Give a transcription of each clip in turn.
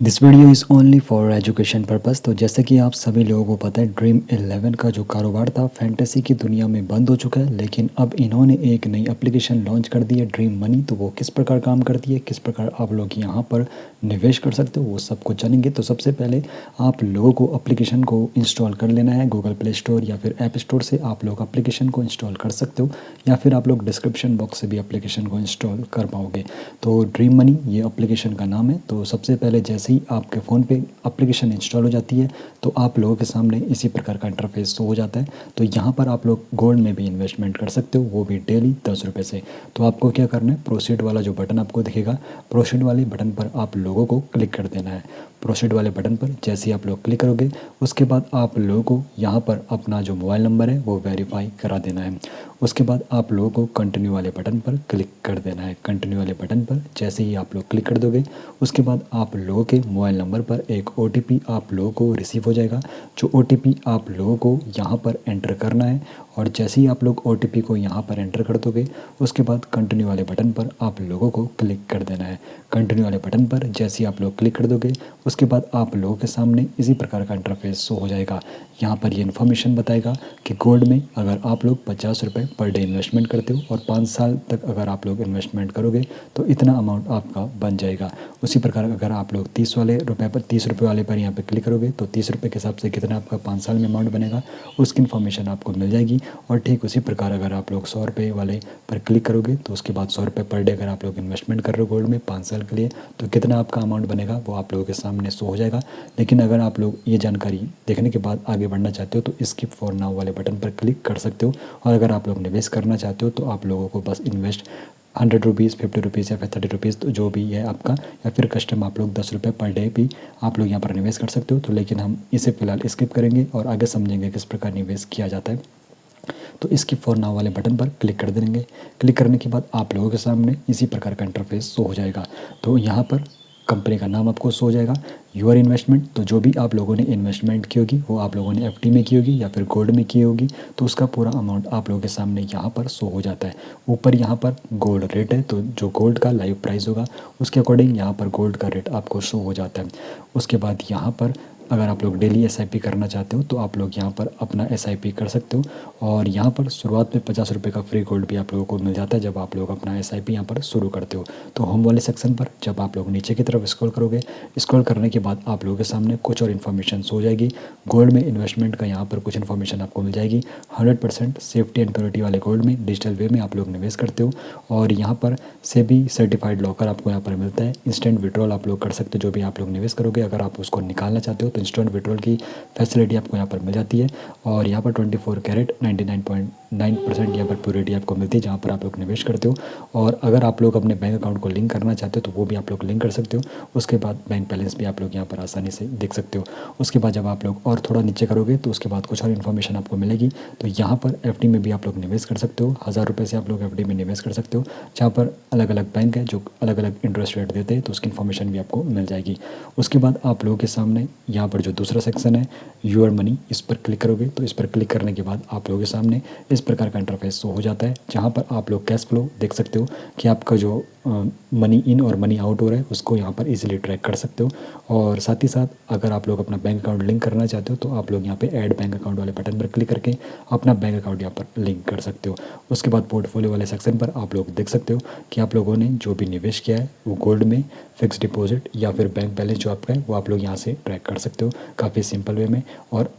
This video is only for education purpose. तो जैसे कि आप सभी लोगों को पता है, ड्रीम 11 का जो कारोबार था फैंटेसी की दुनिया में बंद हो चुका है, लेकिन अब इन्होंने एक नई एप्लीकेशन लॉन्च कर दी है, ड्रीम मनी। तो वो किस प्रकार काम करती है, किस प्रकार आप लोग यहाँ पर निवेश कर सकते हो, वो सब कुछ जानेंगे। तो सबसे पहले आप लोगों को एप्लीकेशन को इंस्टॉल कर लेना है गूगल प्ले स्टोर या फिर ऐप स्टोर से। आप लोग एप्लीकेशन को इंस्टॉल कर सकते हो या फिर आप लोग डिस्क्रिप्शन बॉक्स से भी एप्लीकेशन को इंस्टॉल कर पाओगे। तो ड्रीम मनी ये एप्लीकेशन का नाम है। तो सबसे पहले जैसे ही आपके फ़ोन पे एप्लीकेशन इंस्टॉल हो जाती है तो आप लोगों के सामने इसी प्रकार का इंटरफेस शो हो जाता है। तो यहाँ पर आप लोग गोल्ड में भी इन्वेस्टमेंट कर सकते हो, वो भी डेली 10 रुपये से। तो आपको क्या करना है, प्रोसीड वाला जो बटन आपको दिखेगा, प्रोसीड वाले बटन पर आप लोगों को क्लिक कर देना है। प्रोसीड वाले बटन पर जैसे ही आप लोग क्लिक करोगे उसके बाद आप लोगों को यहाँ पर अपना जो मोबाइल नंबर है वो वेरीफाई करा देना है। उसके बाद आप लोगों को कंटिन्यू वाले बटन पर क्लिक कर देना है। कंटिन्यू वाले बटन पर जैसे ही आप लोग क्लिक कर दोगे उसके बाद आप लोगों के मोबाइल नंबर पर एक OTP आप लोगों को रिसीव हो जाएगा। जो OTP आप लोगों को यहाँ पर एंटर करना है, और जैसे ही आप लोग OTP को यहाँ पर एंटर कर दोगे उसके बाद कंटिन्यू वाले बटन पर आप लोगों को क्लिक कर देना है। कंटिन्यू वाले बटन पर जैसे ही आप लोग क्लिक कर दोगे उसके बाद आप लोगों के सामने इसी प्रकार का इंटरफेस शो हो जाएगा। यहाँ पर ये इन्फॉर्मेशन बताएगा कि गोल्ड में अगर आप लोग 50 रुपये पर डे इन्वेस्टमेंट करते हो और 5 साल तक अगर आप लोग इन्वेस्टमेंट करोगे तो इतना अमाउंट आपका बन जाएगा। उसी प्रकार अगर आप लोग 30 रुपये वाले पर यहाँ पे क्लिक करोगे तो 30 रुपये के हिसाब से कितना आपका 5 साल में अमाउंट बनेगा उसकी इन्फॉर्मेशन आपको मिल जाएगी। और ठीक उसी प्रकार अगर आप लोग 100 रुपये वाले पर क्लिक करोगे तो उसके बाद 100 रुपये पर डे अगर आप लोग इन्वेस्टमेंट कर रहे हो गोल्ड में 5 साल के लिए तो कितना आपका अमाउंट बनेगा वो आप लोगों के सामने शो हो जाएगा। लेकिन अगर आप लोग ये जानकारी देखने के बाद आगे बढ़ना चाहते हो तो स्किप फॉर नाउ वाले बटन पर क्लिक कर सकते हो। और अगर आप लोग निवेश करना चाहते हो तो आप लोगों को बस इन्वेस्ट 100 रुपीज़, 50 रुपीज़ या फिर 30 रुपीज़, तो जो भी है आपका, या फिर कस्टम आप लोग 10 रुपये पर डे भी आप लोग यहाँ पर निवेश कर सकते हो। तो लेकिन हम इसे फ़िलहाल स्किप करेंगे और आगे समझेंगे किस प्रकार निवेश किया जाता है। तो स्किप फॉर नाउ वाले बटन पर क्लिक कर देंगे। क्लिक करने के बाद आप लोगों के सामने इसी प्रकार का इंटरफेस शो हो जाएगा। तो यहाँ पर कंपनी का नाम आपको शो हो जाएगा, यूर इन्वेस्टमेंट। तो जो भी आप लोगों ने इन्वेस्टमेंट की होगी वो आप लोगों ने FD में की होगी या फिर गोल्ड में की होगी तो उसका पूरा अमाउंट आप लोगों के सामने यहाँ पर शो हो जाता है। ऊपर यहाँ पर गोल्ड रेट है, तो जो गोल्ड का लाइव प्राइस होगा उसके अकॉर्डिंग यहाँ पर गोल्ड का रेट आपको शो हो जाता है। उसके बाद यहाँ पर अगर आप लोग डेली SIP करना चाहते हो तो आप लोग यहाँ पर अपना SIP कर सकते हो। और यहाँ पर शुरुआत में 50 रुपये का फ्री गोल्ड भी आप लोगों को मिल जाता है जब आप लोग अपना SIP यहाँ पर शुरू करते हो। तो होम वाले सेक्शन पर जब आप लोग नीचे की तरफ स्क्रॉल करोगे, स्क्रॉल करने के बाद आप लोगों के सामने कुछ और इन्फॉर्मेशन हो जाएगी। गोल्ड में इन्वेस्टमेंट का यहाँ पर कुछ इन्फॉर्मेशन आपको मिल जाएगी। 100% सेफ्टी एंड प्योरिटी वाले गोल्ड में डिजिटल वे में आप लोग निवेश करते हो। और यहाँ पर सेबी सर्टिफाइड लॉकर आपको यहाँ पर मिलता है। इंस्टेंट विड्रॉल आप लोग कर सकते हो, जो भी आप लोग निवेश करोगे अगर आप उसको निकालना चाहते हो तो इंस्टेंट विड्रॉल की फैसिलिटी आपको यहाँ पर मिल जाती है। और यहाँ पर 24 कैरेट 99.9% यहाँ पर प्योरिटी आपको मिलती है जहाँ पर आप लोग निवेश करते हो। और अगर आप लोग अपने बैंक अकाउंट को लिंक करना चाहते हो तो वो भी आप लोग लिंक कर सकते हो। उसके बाद बैंक बैलेंस भी आप लोग यहाँ पर आसानी से देख सकते हो। उसके बाद जब आप लोग और थोड़ा नीचे करोगे तो उसके बाद कुछ और इन्फॉर्मेशन आपको मिलेगी। तो यहाँ पर FD में भी आप लोग निवेश कर सकते हो। 1000 रुपये से आप लोग FD में निवेश कर सकते हो, जहाँ पर अलग अलग बैंक है जो अलग अलग इंटरेस्ट रेट देते हैं, तो उसकी इन्फॉर्मेशन भी आपको मिल जाएगी। उसके बाद आप लोगों के सामने यहाँ पर जो दूसरा सेक्शन है यूर मनी, इस पर क्लिक करोगे तो इस पर क्लिक करने के बाद आप लोगों के सामने इस प्रकार का इंटरफेस शो हो जाता है, जहाँ पर आप लोग कैश फ्लो देख सकते हो कि आपका जो मनी इन और मनी आउट हो रहा है उसको यहाँ पर इजीली ट्रैक कर सकते हो। और साथ ही साथ अगर आप लोग अपना बैंक अकाउंट लिंक करना चाहते हो तो आप लोग यहाँ पे ऐड बैंक अकाउंट वाले बटन पर क्लिक करके अपना बैंक अकाउंट यहाँ पर लिंक कर सकते हो। उसके बाद पोर्टफोलियो वाले सेक्शन पर आप लोग देख सकते हो कि आप लोगों ने जो भी निवेश किया है वो गोल्ड में, फिक्स डिपॉजिट या फिर बैंक बैलेंस जो आपका है वो आप लोग यहाँ से ट्रैक कर सकते हो काफ़ी सिंपल वे में। और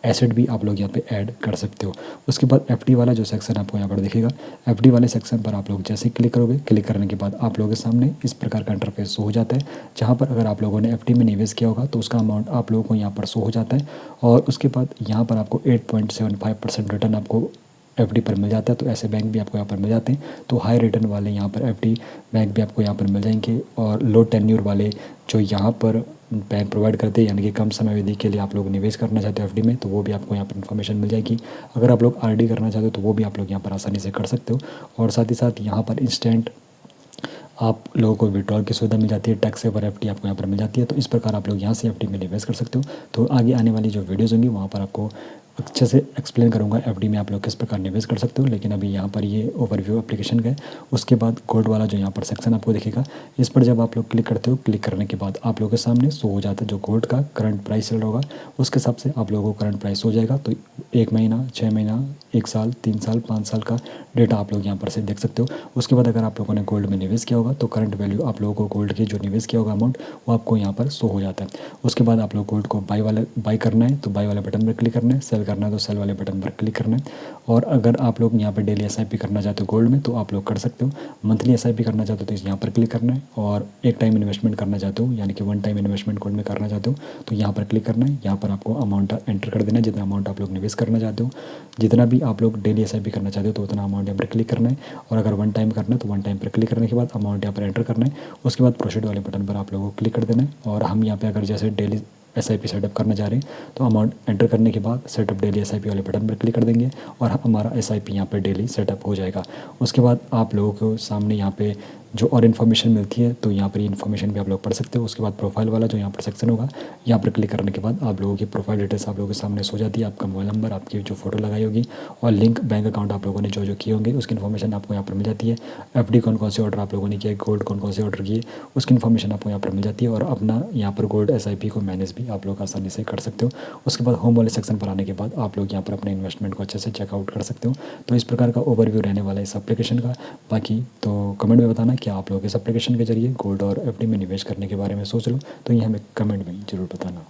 एसेट भी आप लोग यहाँ पे ऐड कर सकते हो। उसके बाद FD वाला जो सेक्शन आपको यहाँ पर दिखेगा, FD वाले सेक्शन पर आप लोग जैसे क्लिक करोगे, क्लिक करने के बाद आप लोगों के सामने इस प्रकार का इंटरफेस शो हो जाता है, जहाँ पर अगर आप लोगों ने FD में निवेश किया होगा तो उसका अमाउंट आप लोगों को यहाँ पर शो हो जाता है। और उसके बाद यहाँ पर आपको 8.75% रिटर्न आपको FD पर मिल जाता है। तो ऐसे बैंक भी आपको यहाँ पर मिल जाते हैं। तो हाई रिटर्न वाले यहाँ पर FD बैंक भी आपको यहाँ पर मिल जाएंगे। और लो टेन्योर वाले जो यहाँ पर बैंक प्रोवाइड करते हैं, यानी कि कम समय अवधि के लिए आप लोग निवेश करना चाहते हो FD में, तो वो भी आपको यहाँ पर इन्फॉर्मेशन मिल जाएगी। अगर आप लोग RD करना चाहते हो तो वो भी आप लोग यहाँ पर आसानी से कर सकते हो। और साथ ही साथ यहाँ पर इंस्टेंट आप लोगों को विड्रॉल की सुविधा मिल जाती है, टैक्स सेवर FD आपको यहाँ पर मिल जाती है। तो इस प्रकार आप लोग यहाँ से FD में निवेश कर सकते हो। तो आगे आने वाली जो वीडियोज़ होंगी वहाँ पर आपको अच्छे से एक्सप्लेन करूँगा एफडी में आप लोग किस प्रकार निवेश कर सकते हो। लेकिन अभी यहाँ पर ये ओवरव्यू एप्लीकेशन का है। उसके बाद गोल्ड वाला जो यहाँ पर सेक्शन आपको दिखेगा, इस पर जब आप लोग क्लिक करते हो, क्लिक करने के बाद आप लोगों के सामने शो हो जाता है जो गोल्ड का करंट प्राइस चल रहा होगा, उसके हिसाब से आप लोगों को करंट प्राइस हो जाएगा। तो 1 महीना, 6 महीना, 1 साल, 3 साल, 5 साल का डेटा आप लोग यहाँ पर से देख सकते हो। उसके बाद अगर आप लोगों ने गोल्ड में निवेश किया होगा तो करंट वैल्यू आप लोगों को गोल्ड की जो निवेश किया होगा अमाउंट, वो आपको यहाँ पर शो हो जाता है। उसके बाद आप लोग गोल्ड को बाई करना है तो बाई वाले बटन पर क्लिक करना है, सेल करना है तो सेल वाले बटन पर क्लिक करना है। और अगर आप लोग यहाँ पर डेली एसआईपी करना चाहते हो गोल्ड में तो आप लोग कर सकते हो। मंथली एसआईपी करना चाहते हो तो यहाँ पर क्लिक करना है। और एक टाइम इन्वेस्टमेंट करना चाहते हो यानी कि वन टाइम इन्वेस्टमेंट गोल्ड में करना चाहते हो तो यहाँ पर क्लिक करना है। यहाँ पर आपको अमाउंट एंटर कर देना है, जितना अमाउंट आप लोग निवेश करना चाहते हो, जितना भी आप लोग डेली एसआईपी करना चाहते हो तो उतना अमाउंट यहाँ पर क्लिक करना है। और अगर वन टाइम करना है तो वन टाइम पर क्लिक करने के बाद अमाउंट यहाँ पर एंटर करना है। उसके बाद प्रोसीड वाले बटन पर आप लोगों को क्लिक कर देना है। और हम यहाँ पे अगर जैसे डेली एसआईपी सेटअप करना चाह रहे हैं तो अमाउंट एंटर करने के बाद सेटअप डेली एसआईपी वाले बटन पर क्लिक कर देंगे और हमारा एसआईपी यहाँ पे डेली सेटअप हो जाएगा। उसके बाद आप लोगों को सामने यहाँ पे जो और इन्फॉर्मेशन मिलती है तो यहाँ पर ये इन्फॉर्मेशन भी आप लोग पढ़ सकते हो। उसके बाद प्रोफाइल वाला जो यहाँ पर सेक्शन होगा, यहाँ पर क्लिक करने के बाद आप लोगों की प्रोफाइल डिटेल्स आप लोगों के सामने सो जाती है। आपका मोबाइल नंबर, आपकी जो फोटो लगाई होगी और लिंक बैंक अकाउंट आप लोगों ने जो जो किए होंगे उसकी इन्फॉर्मेशन आपको यहाँ पर मिल जाती है। एफडी कौन कौन से ऑर्डर आप लोगों ने किया, गोल्ड कौन कौन से ऑर्डर किए, उसकी इन्फॉर्मेशन आपको यहाँ पर मिल जाती है। और अपना यहाँ पर गोल्ड एसआईपी को मैनेज भी आप लोग आसानी से कर सकते हो। उसके बाद होम वाले सेक्शन पर आने के बाद आप लोग यहाँ पर अपने इन्वेस्टमेंट को अच्छे से चेकआउट कर सकते हो। तो इस प्रकार का ओवरव्यू रहने वाला है इस एप्लीकेशन का। बाकी तो कमेंट में बताना कि आप लोग इस एप्लीकेशन के जरिए गोल्ड और एफडी में निवेश करने के बारे में सोच रहे हो, तो ये हमें कमेंट में ज़रूर बताना।